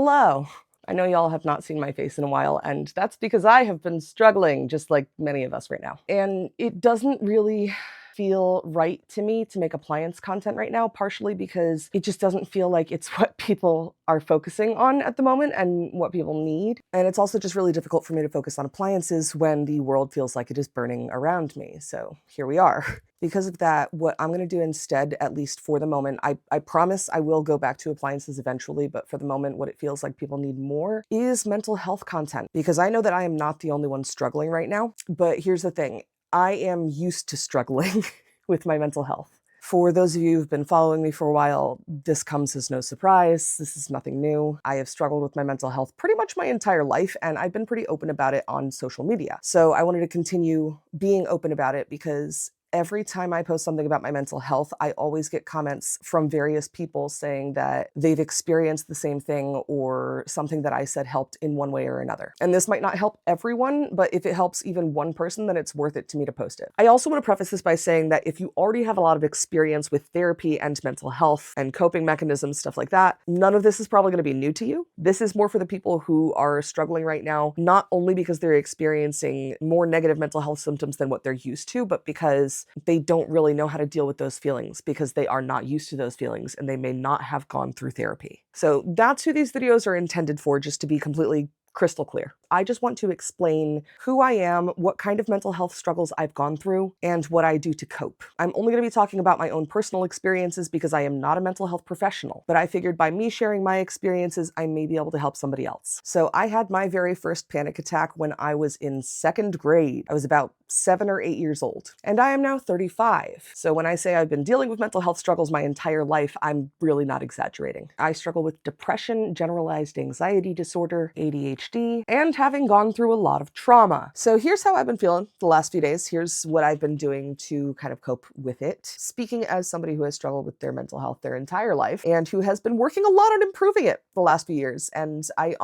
Hello. I know y'all have not seen my face in a while, and that's because I have been struggling, just like many of us right now. And it doesn't really feel right to me to make appliance content right now, partially because it just doesn't feel like it's what people are focusing on at the moment and what people need. And it's also just really difficult for me to focus on appliances when the world feels like it is burning around me. So here we are. Because of that, what I'm going to do instead, at least for the moment, I promise I will go back to appliances eventually, but for the moment, what it feels like people need more is mental health content. Because I know that I am not the only one struggling right now, but here's the thing. I am used to struggling with my mental health. For those of you who've been following me for a while, this comes as no surprise. This is nothing new. I have struggled with my mental health pretty much my entire life, and I've been pretty open about it on social media. So I wanted to continue being open about it because every time I post something about my mental health, I always get comments from various people saying that they've experienced the same thing or something that I said helped in one way or another. And this might not help everyone, but if it helps even one person, then it's worth it to me to post it. I also want to preface this by saying that if you already have a lot of experience with therapy and mental health and coping mechanisms, stuff like that, none of this is probably going to be new to you. This is more for the people who are struggling right now, not only because they're experiencing more negative mental health symptoms than what they're used to, but because they don't really know how to deal with those feelings because they are not used to those feelings and they may not have gone through therapy. So that's who these videos are intended for, just to be completely crystal clear. I just want to explain who I am, what kind of mental health struggles I've gone through, and what I do to cope. I'm only going to be talking about my own personal experiences because I am not a mental health professional, but I figured by me sharing my experiences, I may be able to help somebody else. So I had my very first panic attack when I was in second grade. I was about 7 or 8 years old, and I am now 35. So when I say I've been dealing with mental health struggles my entire life, I'm really not exaggerating. I struggle with depression, generalized anxiety disorder, ADHD, and having gone through a lot of trauma. So here's how I've been feeling the last few days. Here's what I've been doing to kind of cope with it. Speaking as somebody who has struggled with their mental health their entire life and who has been working a lot on improving it the last few years. And I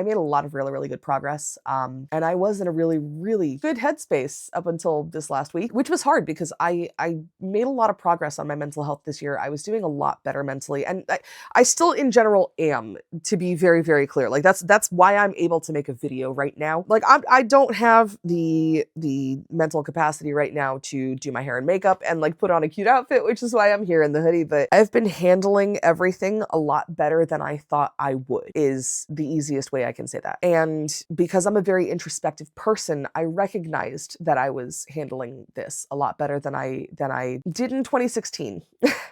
made a lot of really, really good progress. And I was in a really, really good headspace up until this last week, which was hard because I made a lot of progress on my mental health this year. I was doing a lot better mentally. And I still in general am, to be very, very clear. Like that's why I'm able to make a video right now. Like I don't have the mental capacity right now to do my hair and makeup and like put on a cute outfit, which is why I'm here in the hoodie. But I've been handling everything a lot better than I thought I would, is the easiest way I can say that. And because I'm a very introspective person, I recognized that I was handling this a lot better than I did in 2016.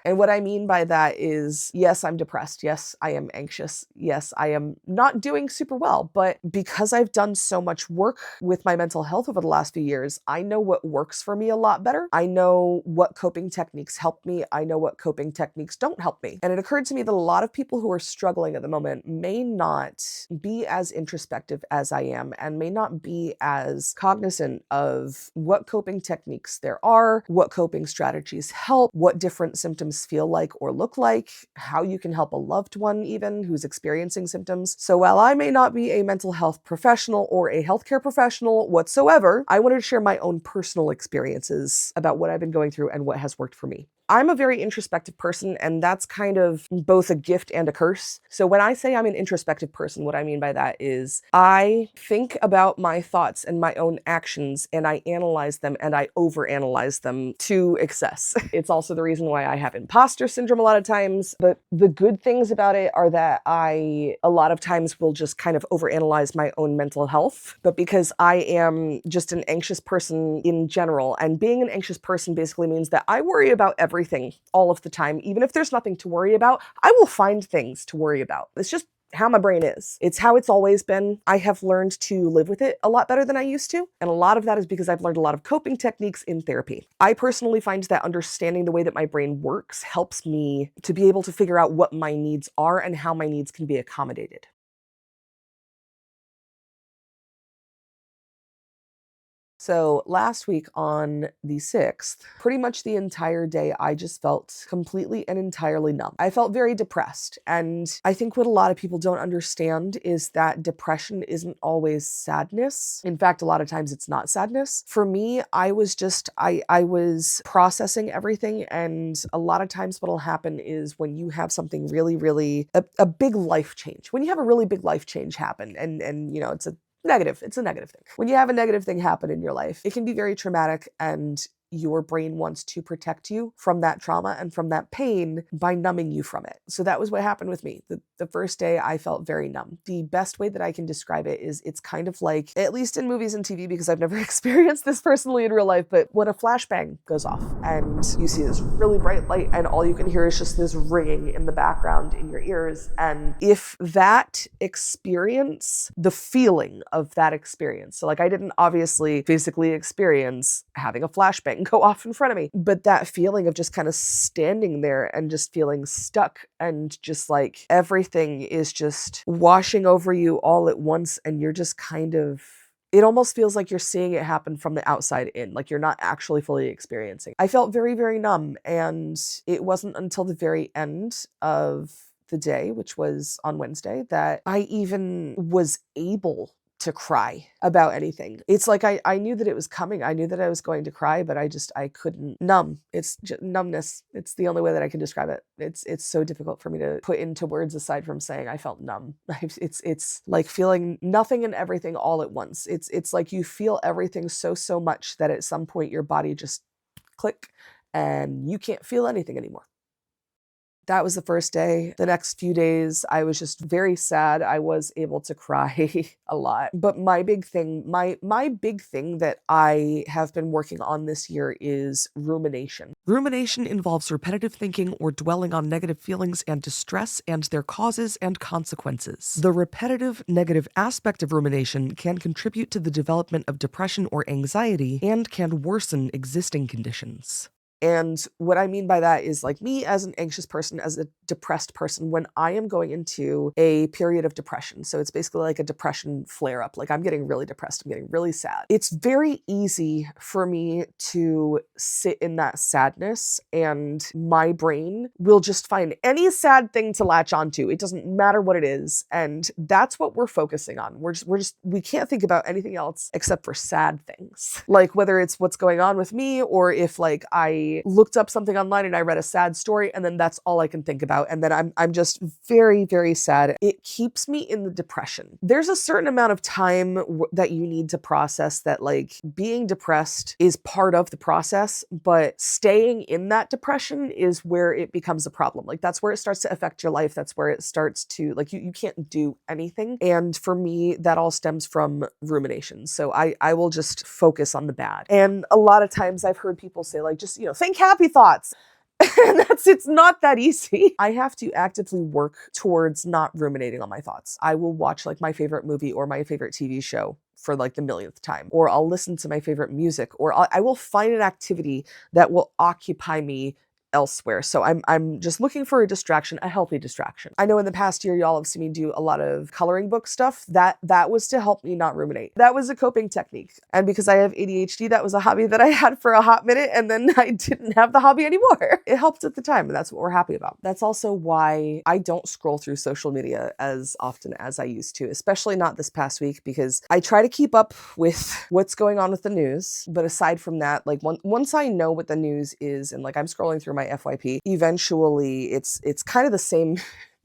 And what I mean by that is, yes, I'm depressed. Yes, I am anxious. Yes, I am not doing super well. But because I've done so much work with my mental health over the last few years, I know what works for me a lot better. I know what coping techniques help me. I know what coping techniques don't help me. And it occurred to me that a lot of people who are struggling at the moment may not be as introspective as I am and may not be as cognizant of what coping techniques there are, what coping strategies help, what different symptoms feel like or look like, how you can help a loved one even who's experiencing symptoms. So while I may not be a mental health professional or a healthcare professional whatsoever, I wanted to share my own personal experiences about what I've been going through and what has worked for me. I'm a very introspective person, and that's kind of both a gift and a curse. So when I say I'm an introspective person, what I mean by that is I think about my thoughts and my own actions, and I analyze them and I overanalyze them to excess. It's also the reason why I have imposter syndrome a lot of times. But the good things about it are that I, a lot of times, will just kind of overanalyze my own mental health. But because I am just an anxious person in general, and being an anxious person basically means that I worry about everything all of the time. Even if there's nothing to worry about, I will find things to worry about. It's just how my brain is. It's how it's always been. I have learned to live with it a lot better than I used to. And a lot of that is because I've learned a lot of coping techniques in therapy. I personally find that understanding the way that my brain works helps me to be able to figure out what my needs are and how my needs can be accommodated. So last week on the 6th, pretty much the entire day, I just felt completely and entirely numb. I felt very depressed. And I think what a lot of people don't understand is that depression isn't always sadness. In fact, a lot of times it's not sadness. For me, I was processing everything. And a lot of times what'll happen is when you have something really, really, a big life change, when you have a really big life change happen and it's a negative thing. When you have a negative thing happen in your life, it can be very traumatic, and your brain wants to protect you from that trauma and from that pain by numbing you from it. So that was what happened with me. The first day I felt very numb. The best way that I can describe it is it's kind of like, at least in movies and TV, because I've never experienced this personally in real life, but when a flashbang goes off and you see this really bright light and all you can hear is just this ringing in the background in your ears. And if that experience, the feeling of that experience, so like I didn't obviously physically experience having a flashbang go off in front of me, but that feeling of just kind of standing there and just feeling stuck and just like everything is just washing over you all at once, and you're just kind of, it almost feels like you're seeing it happen from the outside in, like you're not actually fully experiencing. I felt very, very numb, and it wasn't until the very end of the day, which was on Wednesday, that I even was able to cry about anything. It's like I knew that it was coming. I knew that I was going to cry, but I couldn't. Numb. It's just numbness. It's the only way that I can describe it. It's so difficult for me to put into words aside from saying I felt numb. It's like feeling nothing and everything all at once. It's like you feel everything so much that at some point your body just click and you can't feel anything anymore. That was the first day. The next few days, I was just very sad. I was able to cry a lot. But my big thing that I have been working on this year is rumination. Rumination involves repetitive thinking or dwelling on negative feelings and distress and their causes and consequences. The repetitive negative aspect of rumination can contribute to the development of depression or anxiety and can worsen existing conditions. And what I mean by that is, like, me as an anxious person, as a depressed person, when I am going into a period of depression, so it's basically like a depression flare up, like I'm getting really depressed, I'm getting really sad. It's very easy for me to sit in that sadness, and my brain will just find any sad thing to latch onto. It doesn't matter what it is. And that's what we're focusing on. We can't think about anything else except for sad things. Like whether it's what's going on with me, or if like I looked up something online and I read a sad story, and then that's all I can think about. And then I'm just very, very sad. It keeps me in the depression. There's a certain amount of time that you need to process that, like, being depressed is part of the process, but staying in that depression is where it becomes a problem. Like that's where it starts to affect your life. That's where it starts to, like, you can't do anything. And for me, that all stems from rumination. So I will just focus on the bad. And a lot of times I've heard people say, like, just, think happy thoughts. And it's not that easy. I have to actively work towards not ruminating on my thoughts. I will watch like my favorite movie or my favorite TV show for like the millionth time, or I'll listen to my favorite music, or I will find an activity that will occupy me elsewhere. So I'm just looking for a distraction, a healthy distraction. I know in the past year, y'all have seen me do a lot of coloring book stuff. That was to help me not ruminate. That was a coping technique. And because I have ADHD, that was a hobby that I had for a hot minute, and then I didn't have the hobby anymore. It helped at the time, and that's what we're happy about. That's also why I don't scroll through social media as often as I used to, especially not this past week, because I try to keep up with what's going on with the news. But aside from that, like once I know what the news is, and like I'm scrolling through my FYP, eventually it's kind of the same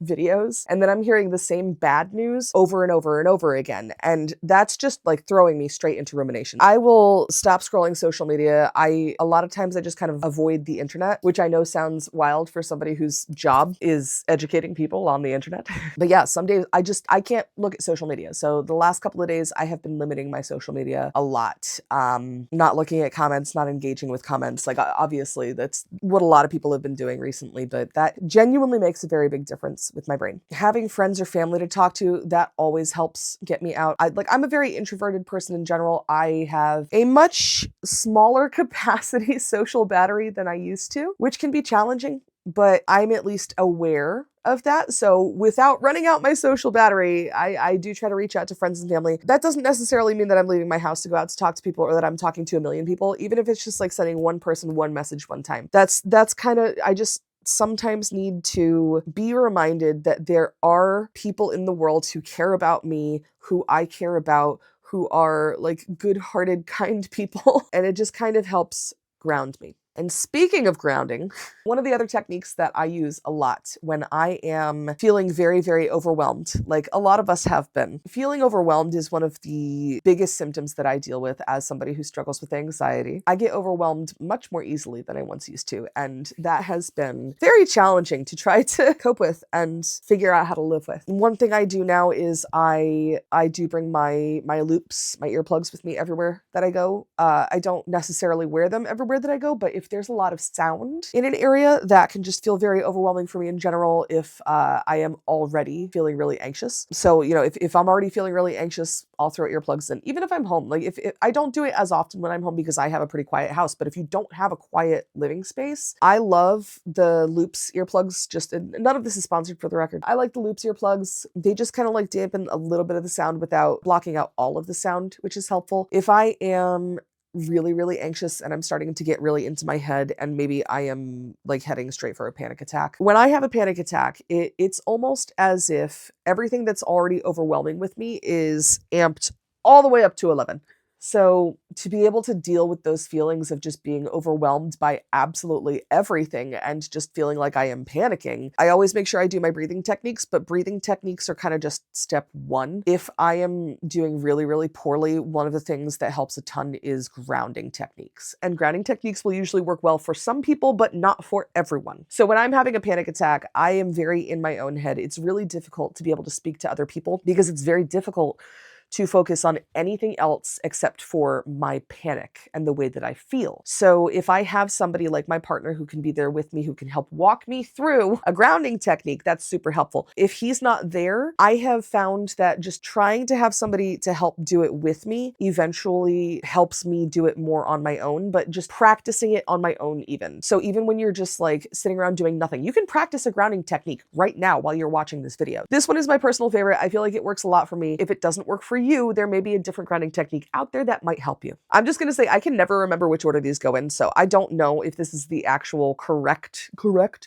videos, and then I'm hearing the same bad news over and over and over again, and that's just like throwing me straight into rumination. I will stop scrolling social media. A lot of times I just kind of avoid the internet, which I know sounds wild for somebody whose job is educating people on the internet. But yeah, some days I can't look at social media. So the last couple of days I have been limiting my social media a lot. Not looking at comments, not engaging with comments. Like obviously that's what a lot of people have been doing recently, but that genuinely makes a very big difference with my brain. Having friends or family to talk to, that always helps get me out. I'm a very introverted person in general. I have a much smaller capacity social battery than I used to, which can be challenging, but I'm at least aware of that. So without running out my social battery, I do try to reach out to friends and family. That doesn't necessarily mean that I'm leaving my house to go out to talk to people or that I'm talking to a million people, even if it's just like sending one person one message one time. That's kind of, I just sometimes need to be reminded that there are people in the world who care about me, who I care about, who are like good-hearted, kind people. And it just kind of helps ground me. And speaking of grounding, one of the other techniques that I use a lot when I am feeling very, very overwhelmed, like a lot of us have been. Feeling overwhelmed is one of the biggest symptoms that I deal with as somebody who struggles with anxiety. I get overwhelmed much more easily than I once used to, and that has been very challenging to try to cope with and figure out how to live with. One thing I do now is I do bring my loops, my earplugs with me everywhere that I go. I don't necessarily wear them everywhere that I go, but if there's a lot of sound in an area, that can just feel very overwhelming for me in general if I am already feeling really anxious. So, you know, if I'm already feeling really anxious, I'll throw earplugs in. Even if I'm home, like if I don't do it as often when I'm home because I have a pretty quiet house, but if you don't have a quiet living space, I love the Loops earplugs. Just, none of this is sponsored for the record. I like the Loops earplugs. They just kind of like dampen a little bit of the sound without blocking out all of the sound, which is helpful. If I am really, really anxious and I'm starting to get really into my head and maybe I am like heading straight for a panic attack. When I have a panic attack, it's almost as if everything that's already overwhelming with me is amped all the way up to 11. So to be able to deal with those feelings of just being overwhelmed by absolutely everything and just feeling like I am panicking, I always make sure I do my breathing techniques, but breathing techniques are kind of just step one. If I am doing really, really poorly, one of the things that helps a ton is grounding techniques. And grounding techniques will usually work well for some people, but not for everyone. So when I'm having a panic attack, I am very in my own head. It's really difficult to be able to speak to other people because it's very difficult to focus on anything else except for my panic and the way that I feel. So if I have somebody like my partner who can be there with me, who can help walk me through a grounding technique, that's super helpful. If he's not there, I have found that just trying to have somebody to help do it with me eventually helps me do it more on my own, but just practicing it on my own even. So even when you're just like sitting around doing nothing, you can practice a grounding technique right now while you're watching this video. This one is my personal favorite. I feel like it works a lot for me. If it doesn't work for you, there may be a different grounding technique out there that might help you. I'm just going to say I can never remember which order these go in, so I don't know if this is the actual correct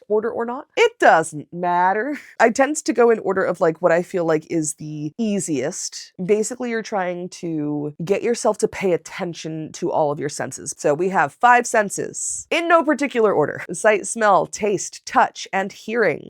order or not. It doesn't matter. I tend to go in order of like what I feel like is the easiest. Basically, you're trying to get yourself to pay attention to all of your senses. So we have 5 senses in no particular order: sight, smell, taste, touch, and hearing.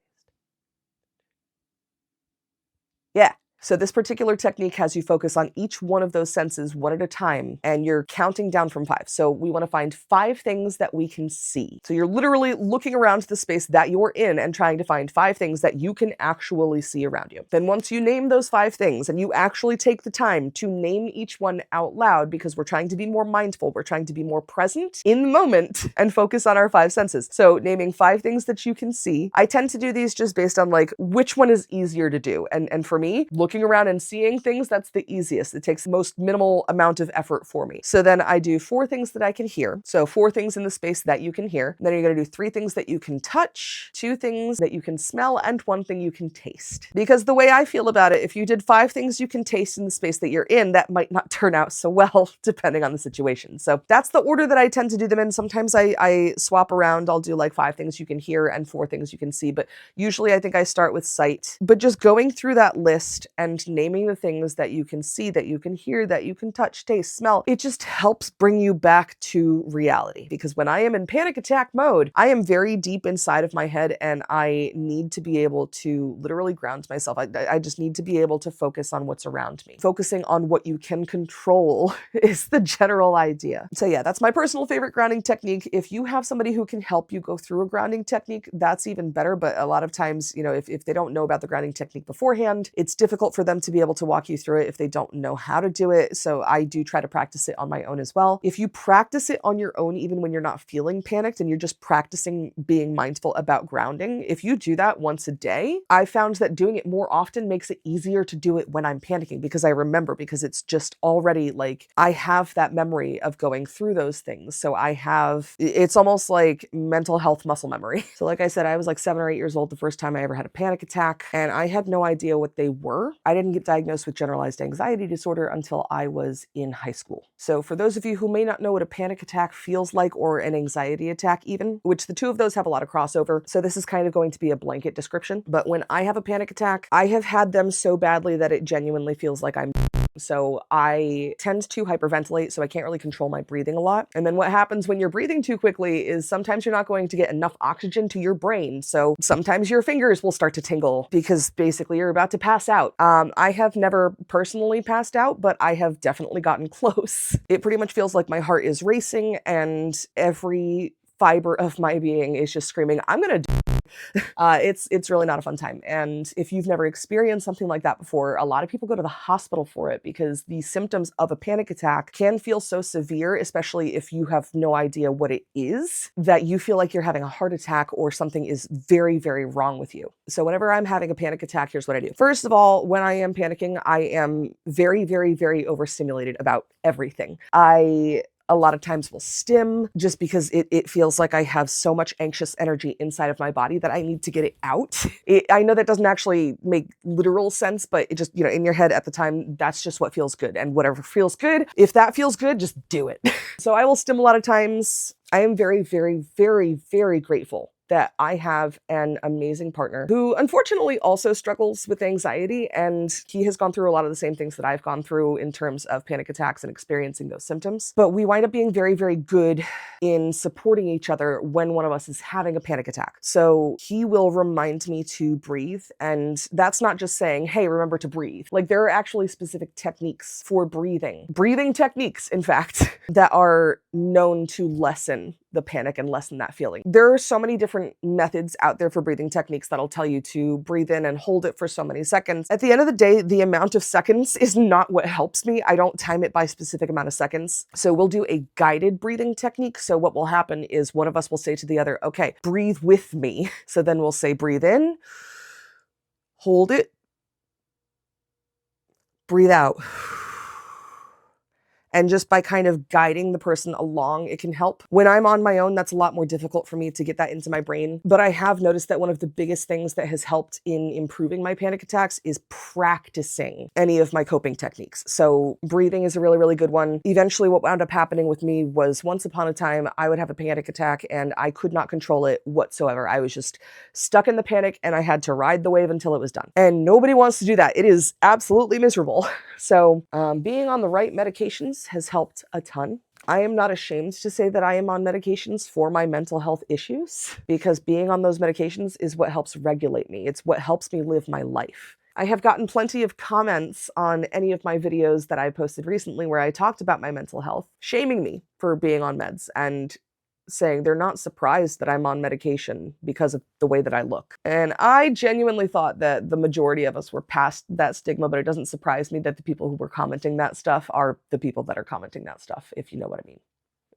Yeah. So this particular technique has you focus on each one of those senses one at a time, and you're counting down from 5. So we want to find 5 things that we can see. So you're literally looking around the space that you're in and trying to find 5 things that you can actually see around you. Then once you name those 5 things and you actually take the time to name each one out loud, because we're trying to be more mindful, we're trying to be more present in the moment and focus on our 5 senses. So naming 5 things that you can see. I tend to do these just based on like which one is easier to do. And for me, looking around and seeing things, that's the easiest. It takes the most minimal amount of effort for me. So then I do 4 things that I can hear. So 4 things in the space that you can hear. Then you're going to do 3 things that you can touch, 2 things that you can smell, and 1 thing you can taste. Because the way I feel about it, if you did 5 things you can taste in the space that you're in, that might not turn out so well depending on the situation. So that's the order that I tend to do them in. Sometimes I swap around. I'll do like 5 things you can hear and 4 things you can see, but usually I think I start with sight. But just going through that list and naming the things that you can see, that you can hear, that you can touch, taste, smell, it just helps bring you back to reality. Because when I am in panic attack mode, I am very deep inside of my head and I need to be able to literally ground myself. I just need to be able to focus on what's around me. Focusing on what you can control is the general idea. So yeah, that's my personal favorite grounding technique. If you have somebody who can help you go through a grounding technique, that's even better. But a lot of times, you know, if they don't know about the grounding technique beforehand, it's difficult difficult for them to be able to walk you through it if they don't know how to do it. So I do try to practice it on my own as well. If you practice it on your own, even when you're not feeling panicked and you're just practicing being mindful about grounding, if you do that once a day, I found that doing it more often makes it easier to do it when I'm panicking, because I remember, because it's just already like I have that memory of going through those things. So it's almost like mental health muscle memory. So like I said, I was like 7 or 8 years old the first time I ever had a panic attack, and I had no idea what they were. I didn't get diagnosed with generalized anxiety disorder until I was in high school. So for those of you who may not know what a panic attack feels like, or an anxiety attack even, which the two of those have a lot of crossover, so this is kind of going to be a blanket description, but when I have a panic attack, I have had them so badly that it genuinely feels like I'm so I tend to hyperventilate, so I can't really control my breathing a lot. And then what happens when you're breathing too quickly is sometimes you're not going to get enough oxygen to your brain. So sometimes your fingers will start to tingle because basically you're about to pass out. I have never personally passed out, but I have definitely gotten close. It pretty much feels like my heart is racing and every fiber of my being is just screaming, I'm gonna it's really not a fun time. And if you've never experienced something like that before, a lot of people go to the hospital for it because the symptoms of a panic attack can feel so severe, especially if you have no idea what it is, that you feel like you're having a heart attack or something is very, very wrong with you. So whenever I'm having a panic attack, here's what I do. First of all, when I am panicking, I am very, very, very overstimulated about everything. I a lot of times will stim just because it feels like I have so much anxious energy inside of my body that I need to get it out. I know that doesn't actually make literal sense, but it just, in your head at the time, that's just what feels good. And whatever feels good, if that feels good, just do it. So I will stim a lot of times. I am very, very, very, very grateful that I have an amazing partner who unfortunately also struggles with anxiety, and he has gone through a lot of the same things that I've gone through in terms of panic attacks and experiencing those symptoms. But we wind up being very, very good in supporting each other when one of us is having a panic attack. So he will remind me to breathe, and that's not just saying, hey, remember to breathe. Like, there are actually specific techniques for breathing techniques, in fact, that are known to lessen the panic and lessen that feeling. There are so many different methods out there for breathing techniques that'll tell you to breathe in and hold it for so many seconds. At the end of the day, the amount of seconds is not what helps me. I don't time it by specific amount of seconds. So we'll do a guided breathing technique. So what will happen is one of us will say to the other, okay, breathe with me. So then we'll say, breathe in, hold it, breathe out. And just by kind of guiding the person along, it can help. When I'm on my own, that's a lot more difficult for me to get that into my brain. But I have noticed that one of the biggest things that has helped in improving my panic attacks is practicing any of my coping techniques. So breathing is a really, really good one. Eventually, what wound up happening with me was once upon a time, I would have a panic attack and I could not control it whatsoever. I was just stuck in the panic and I had to ride the wave until it was done. And nobody wants to do that. It is absolutely miserable. So being on the right medications has helped a ton. I am not ashamed to say that I am on medications for my mental health issues, because being on those medications is what helps regulate me. It's what helps me live my life. I have gotten plenty of comments on any of my videos that I posted recently where I talked about my mental health, shaming me for being on meds and saying they're not surprised that I'm on medication because of the way that I look. And I genuinely thought that the majority of us were past that stigma, but it doesn't surprise me that the people who were commenting that stuff are the people that are commenting that stuff, if you know what I mean.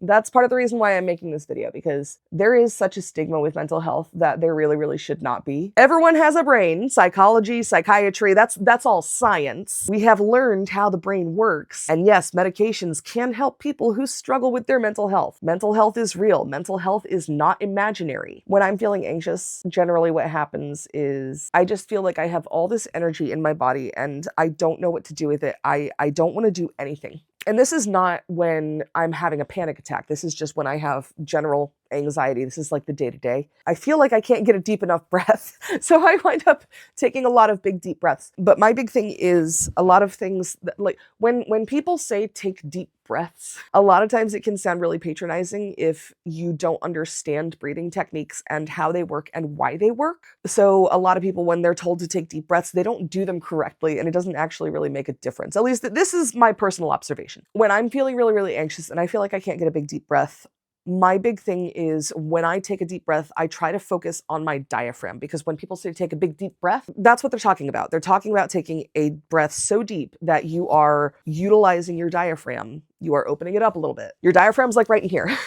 That's part of the reason why I'm making this video, because there is such a stigma with mental health that there really, really should not be. Everyone has a brain. Psychology, psychiatry, that's all science. We have learned how the brain works. And yes, medications can help people who struggle with their mental health. Mental health is real. Mental health is not imaginary. When I'm feeling anxious, generally what happens is I just feel like I have all this energy in my body and I don't know what to do with it. I don't want to do anything. And this is not when I'm having a panic attack. This is just when I have general anxiety. This is like the day-to-day. I feel like I can't get a deep enough breath. So I wind up taking a lot of big, deep breaths. But my big thing is a lot of things that, like when people say take deep breaths, a lot of times it can sound really patronizing if you don't understand breathing techniques and how they work and why they work. So a lot of people, when they're told to take deep breaths, they don't do them correctly, and it doesn't actually really make a difference. At least this is my personal observation. When I'm feeling really, really anxious and I feel like I can't get a big deep breath, my big thing is when I take a deep breath, I try to focus on my diaphragm, because when people say take a big deep breath, that's what they're talking about. They're talking about taking a breath so deep that you are utilizing your diaphragm. You are opening it up a little bit. Your diaphragm's like right in here.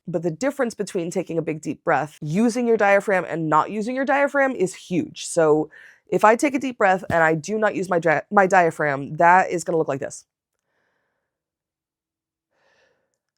But the difference between taking a big deep breath, using your diaphragm, and not using your diaphragm is huge. So if I take a deep breath and I do not use my diaphragm, that is going to look like this.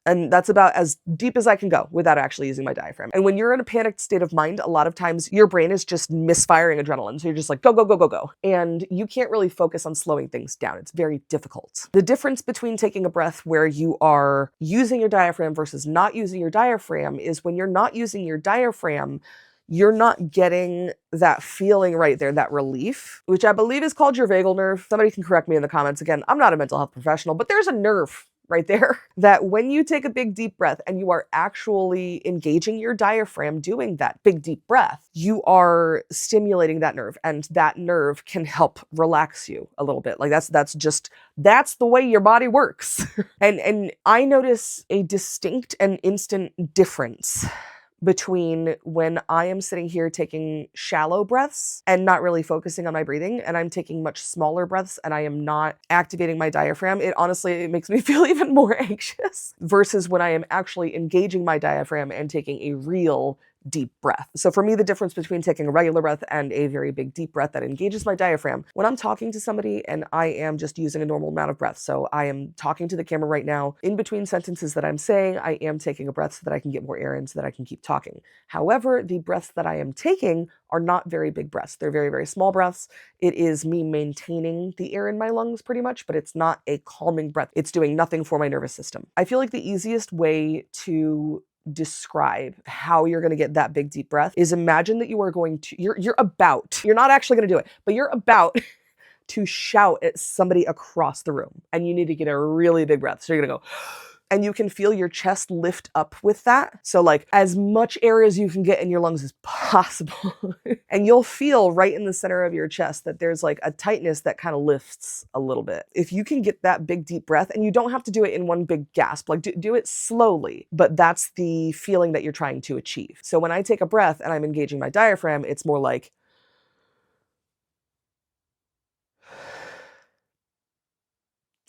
And that's about as deep as I can go without actually using my diaphragm. And when you're in a panicked state of mind, a lot of times your brain is just misfiring adrenaline. So you're just like, go, go, go, go, go. And you can't really focus on slowing things down. It's very difficult. The difference between taking a breath where you are using your diaphragm versus not using your diaphragm is when you're not using your diaphragm, you're not getting that feeling right there, that relief, which I believe is called your vagal nerve. Somebody can correct me in the comments. Again, I'm not a mental health professional, but there's a nerve right there that when you take a big deep breath and you are actually engaging your diaphragm doing that big deep breath, you are stimulating that nerve, and that nerve can help relax you a little bit. Like that's the way your body works. and I notice a distinct and instant difference between when I am sitting here taking shallow breaths and not really focusing on my breathing, and I'm taking much smaller breaths and I am not activating my diaphragm. It makes me feel even more anxious, versus when I am actually engaging my diaphragm and taking a real deep breath. So for me, the difference between taking a regular breath and a very big deep breath that engages my diaphragm, when I'm talking to somebody and I am just using a normal amount of breath, so I am talking to the camera right now, in between sentences that I'm saying, I am taking a breath so that I can get more air in so that I can keep talking. However, the breaths that I am taking are not very big breaths. They're very, very small breaths. It is me maintaining the air in my lungs pretty much, but it's not a calming breath. It's doing nothing for my nervous system. I feel like the easiest way to describe how you're going to get that big deep breath is imagine that you are going to you're not actually going to do it, but you're about to shout at somebody across the room, and you need to get a really big breath. So you're going to go, and you can feel your chest lift up with that. So like as much air as you can get in your lungs as possible. And you'll feel right in the center of your chest that there's like a tightness that kind of lifts a little bit. If you can get that big deep breath, and you don't have to do it in one big gasp, like do it slowly, but that's the feeling that you're trying to achieve. So when I take a breath and I'm engaging my diaphragm, it's more like,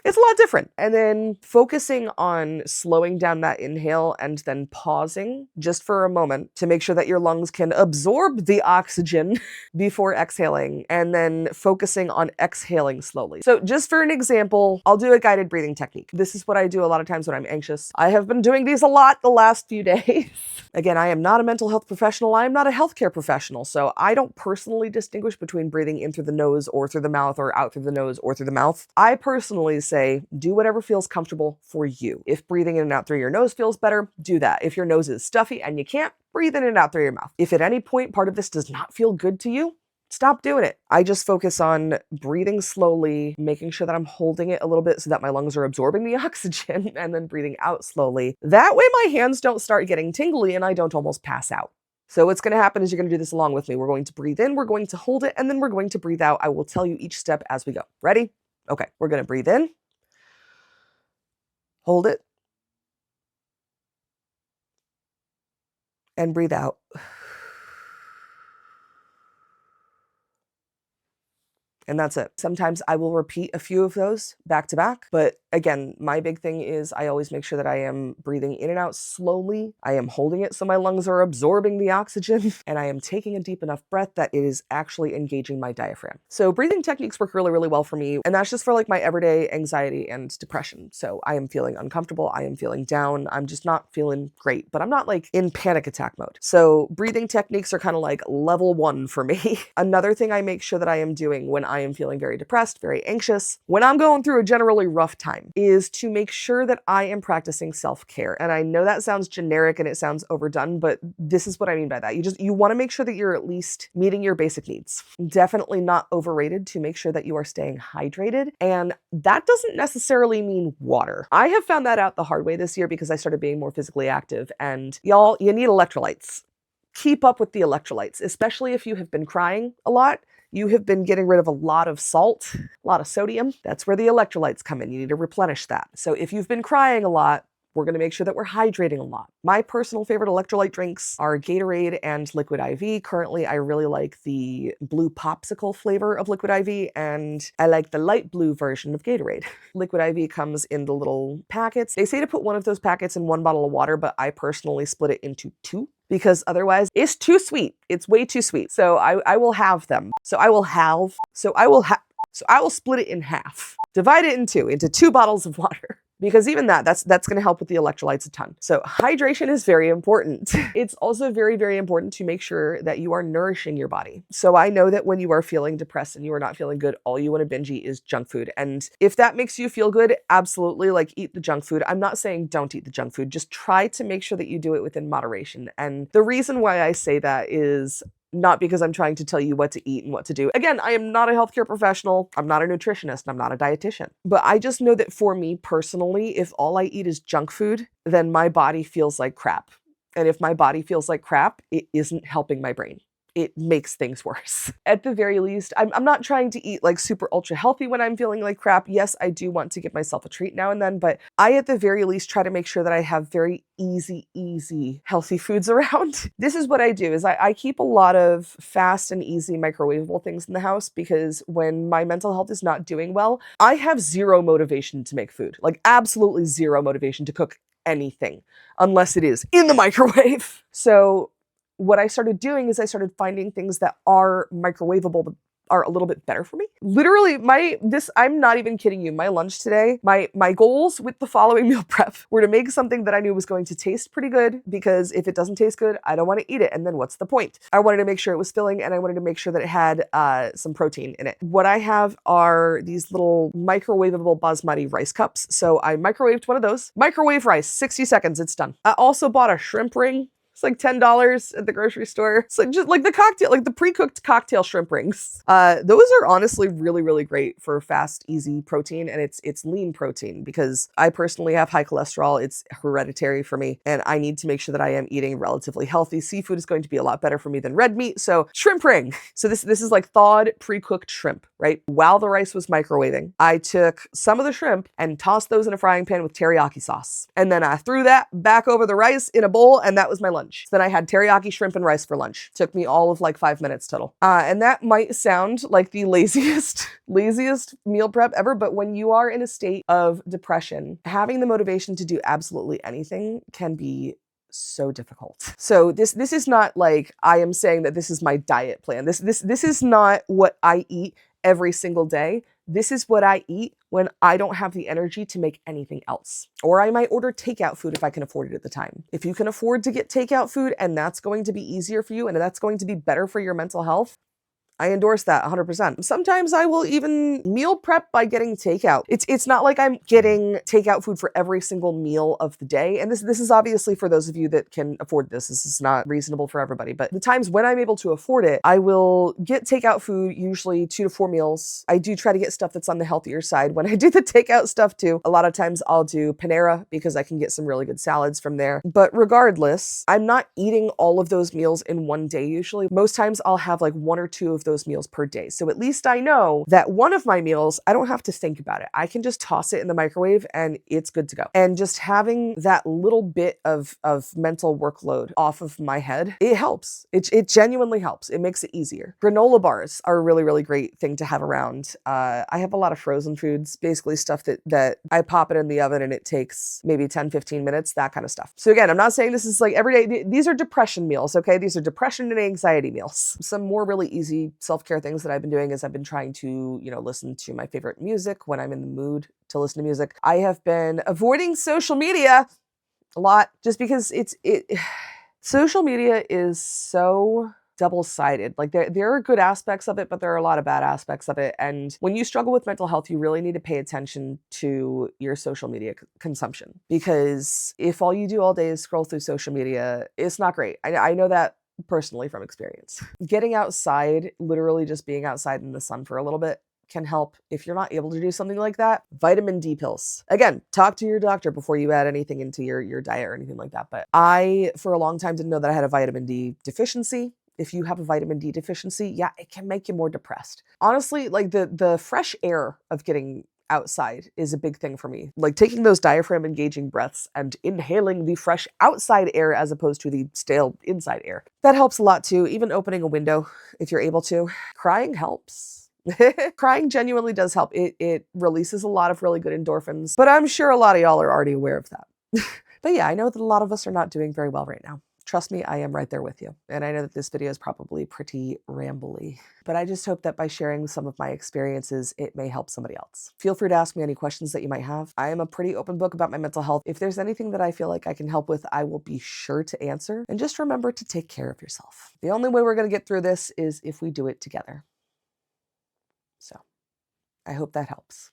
it's a lot different. And then focusing on slowing down that inhale and then pausing just for a moment to make sure that your lungs can absorb the oxygen before exhaling, and then focusing on exhaling slowly. So just for an example, I'll do a guided breathing technique. This is what I do a lot of times when I'm anxious. I have been doing these a lot the last few days. Again, I am not a mental health professional. I am not a healthcare professional. So I don't personally distinguish between breathing in through the nose or through the mouth, or out through the nose or through the mouth. I personally say, do whatever feels comfortable for you. If breathing in and out through your nose feels better, do that. If your nose is stuffy and you can't, breathe in and out through your mouth. If at any point part of this does not feel good to you, stop doing it. I just focus on breathing slowly, making sure that I'm holding it a little bit so that my lungs are absorbing the oxygen, and then breathing out slowly. That way my hands don't start getting tingly and I don't almost pass out. So what's going to happen is you're going to do this along with me. We're going to breathe in, we're going to hold it, and then we're going to breathe out. I will tell you each step as we go. Ready? Okay, we're going to breathe in, hold it, and breathe out. And that's it. Sometimes I will repeat a few of those back to back. But again, my big thing is I always make sure that I am breathing in and out slowly. I am holding it so my lungs are absorbing the oxygen, and I am taking a deep enough breath that it is actually engaging my diaphragm. So breathing techniques work really, really well for me. And that's just for like my everyday anxiety and depression. So I am feeling uncomfortable. I am feeling down. I'm just not feeling great, but I'm not like in panic attack mode. So breathing techniques are kind of like level 1 for me. Another thing I make sure that I am doing when I am feeling very depressed, very anxious, when I'm going through a generally rough time, is to make sure that I am practicing self-care. And I know that sounds generic and it sounds overdone, but this is what I mean by that. You want to make sure that you're at least meeting your basic needs. Definitely not overrated to make sure that you are staying hydrated. And that doesn't necessarily mean water. I have found that out the hard way this year because I started being more physically active, and y'all, you need electrolytes. Keep up with the electrolytes, especially if you have been crying a lot. You have been getting rid of a lot of salt, a lot of sodium. That's where the electrolytes come in. You need to replenish that. So if you've been crying a lot, We're going to make sure that we're hydrating a lot. My personal favorite electrolyte drinks are Gatorade and Liquid IV. Currently, I really like the blue popsicle flavor of Liquid IV, and I like the light blue version of Gatorade. Liquid IV comes in the little packets. They say to put one of those packets in one bottle of water, but I personally split it into two because otherwise it's too sweet. It's way too sweet. So I will have them. So I will split it in half. Divide it into two bottles of water. Because even that's going to help with the electrolytes a ton. So hydration is very important. It's also very, very important to make sure that you are nourishing your body. So I know that when you are feeling depressed and you are not feeling good, all you want to binge eat is junk food. And if that makes you feel good, absolutely, like, eat the junk food. I'm not saying don't eat the junk food. Just try to make sure that you do it within moderation. And the reason why I say that is not because I'm trying to tell you what to eat and what to do. Again, I am not a healthcare professional. I'm not a nutritionist. I'm not a dietitian. But I just know that for me personally, if all I eat is junk food, then my body feels like crap. And if my body feels like crap, it isn't helping my brain. It makes things worse. At the very least, I'm not trying to eat like super ultra healthy when I'm feeling like crap. Yes, I do want to give myself a treat now and then, but I at the very least try to make sure that I have very easy, healthy foods around. This is what I do is I keep a lot of fast and easy microwavable things in the house because when my mental health is not doing well, I have zero motivation to make food. Like absolutely zero motivation to cook anything unless it is in the microwave. So what I started doing is I started finding things that are microwavable but are a little bit better for me. Literally, I'm not even kidding you. My lunch today, my goals with the following meal prep were to make something that I knew was going to taste pretty good, because if it doesn't taste good, I don't want to eat it. And then what's the point? I wanted to make sure it was filling, and I wanted to make sure that it had some protein in it. What I have are these little microwavable basmati rice cups. So I microwaved one of those. Microwave rice, 60 seconds, it's done. I also bought a shrimp ring. It's like $10 at the grocery store. It's like just like the cocktail, like the pre-cooked cocktail shrimp rings. Those are honestly really, really great for fast, easy protein, and it's lean protein because I personally have high cholesterol. It's hereditary for me, and I need to make sure that I am eating relatively healthy. Seafood is going to be a lot better for me than red meat, so shrimp ring. So this is like thawed, pre-cooked shrimp, right? While the rice was microwaving, I took some of the shrimp and tossed those in a frying pan with teriyaki sauce, and then I threw that back over the rice in a bowl, and that was my lunch. So then I had teriyaki shrimp and rice for lunch. Took me all of like 5 minutes total. And that might sound like the laziest meal prep ever, but when you are in a state of depression, having the motivation to do absolutely anything can be so difficult. So this is not like I am saying that this is my diet plan. This is not what I eat every single day. This is what I eat when I don't have the energy to make anything else. Or I might order takeout food if I can afford it at the time. If you can afford to get takeout food and that's going to be easier for you and that's going to be better for your mental health, I endorse that 100%. Sometimes I will even meal prep by getting takeout. It's not like I'm getting takeout food for every single meal of the day. And this is obviously for those of you that can afford this. This is not reasonable for everybody. But the times when I'm able to afford it, I will get takeout food, usually 2 to 4 meals. I do try to get stuff that's on the healthier side. When I do the takeout stuff too, a lot of times I'll do Panera because I can get some really good salads from there. But regardless, I'm not eating all of those meals in one day usually. Most times I'll have like 1 or 2 of those meals per day. So at least I know that one of my meals, I don't have to think about it. I can just toss it in the microwave and it's good to go. And just having that little bit of mental workload off of my head, it helps. It genuinely helps. It makes it easier. Granola bars are a really, really great thing to have around. I have a lot of frozen foods, basically stuff that I pop it in the oven and it takes maybe 10, 15 minutes, that kind of stuff. So again, I'm not saying this is like every day. These are depression meals, okay? These are depression and anxiety meals. Some more really easy self-care things that I've been doing is I've been trying to, listen to my favorite music when I'm in the mood to listen to music. I have been avoiding social media a lot just because social media is so double-sided. Like there are good aspects of it, but there are a lot of bad aspects of it. And when you struggle with mental health, you really need to pay attention to your social media consumption, because if all you do all day is scroll through social media, it's not great. I know that personally from experience. Getting outside, literally just being outside in the sun for a little bit, can help. If you're not able to do something like that, vitamin D pills. Again, talk to your doctor before you add anything into your diet or anything like that. But I, for a long time, didn't know that I had a vitamin D deficiency. If you have a vitamin D deficiency, yeah, it can make you more depressed. Honestly, like the fresh air of getting outside is a big thing for me. Like taking those diaphragm engaging breaths and inhaling the fresh outside air as opposed to the stale inside air. That helps a lot too, even opening a window if you're able to. Crying helps. Crying genuinely does help. It releases a lot of really good endorphins, but I'm sure a lot of y'all are already aware of that. But yeah, I know that a lot of us are not doing very well right now. Trust me, I am right there with you. And I know that this video is probably pretty rambly, but I just hope that by sharing some of my experiences, it may help somebody else. Feel free to ask me any questions that you might have. I am a pretty open book about my mental health. If there's anything that I feel like I can help with, I will be sure to answer. And just remember to take care of yourself. The only way we're going to get through this is if we do it together. So I hope that helps.